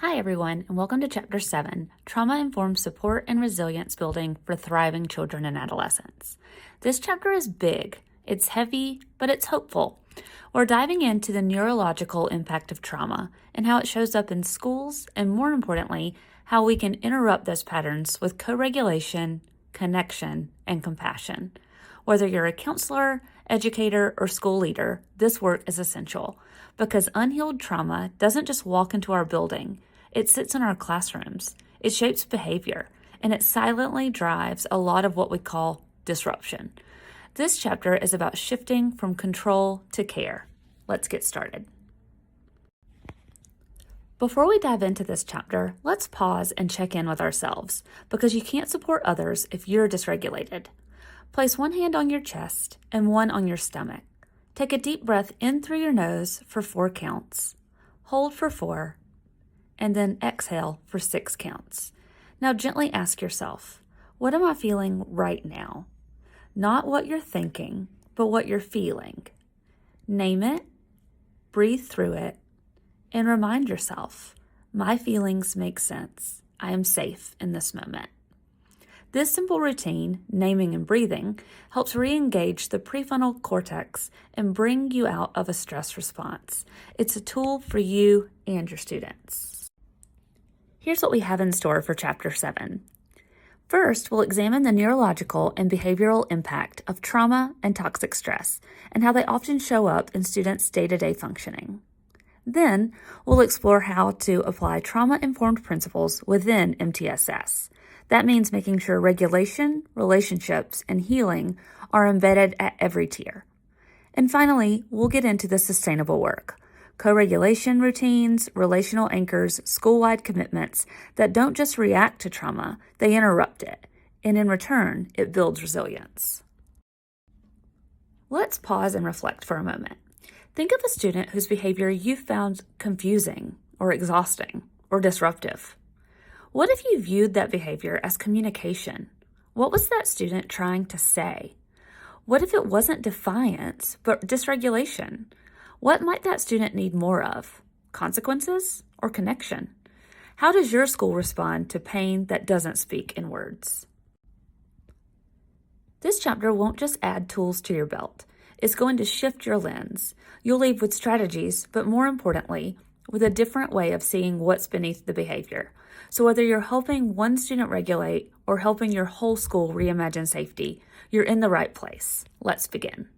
Hi everyone, and welcome to Chapter 7, Trauma-Informed Support and Resilience Building for Thriving Children and Adolescents. This chapter is big, it's heavy, but it's hopeful. We're diving into the neurological impact of trauma and how it shows up in schools, and more importantly, how we can interrupt those patterns with co-regulation, connection, and compassion. Whether you're a counselor, educator, or school leader, this work is essential because unhealed trauma doesn't just walk into our building. It sits in our classrooms, it shapes behavior, and it silently drives a lot of what we call disruption. This chapter is about shifting from control to care. Let's get started. Before we dive into this chapter, let's pause and check in with ourselves because you can't support others if you're dysregulated. Place one hand on your chest and one on your stomach. Take a deep breath in through your nose for 4 counts. Hold for 4. And then exhale for 6 counts. Now gently ask yourself, what am I feeling right now? Not what you're thinking, but what you're feeling. Name it, breathe through it, and remind yourself, my feelings make sense. I am safe in this moment. This simple routine, naming and breathing, helps re-engage the prefrontal cortex and bring you out of a stress response. It's a tool for you and your students. Here's what we have in store for Chapter 7. First, we'll examine the neurological and behavioral impact of trauma and toxic stress and how they often show up in students' day-to-day functioning. Then, we'll explore how to apply trauma-informed principles within MTSS. That means making sure regulation, relationships, and healing are embedded at every tier. And finally, we'll get into the sustainable work. Co-regulation routines, relational anchors, school-wide commitments that don't just react to trauma, they interrupt it. And in return, it builds resilience. Let's pause and reflect for a moment. Think of a student whose behavior you found confusing or exhausting or disruptive. What if you viewed that behavior as communication? What was that student trying to say? What if it wasn't defiance, but dysregulation? What might that student need more of? Consequences or connection? How does your school respond to pain that doesn't speak in words? This chapter won't just add tools to your belt. It's going to shift your lens. You'll leave with strategies, but more importantly, with a different way of seeing what's beneath the behavior. So whether you're helping one student regulate or helping your whole school reimagine safety, you're in the right place. Let's begin.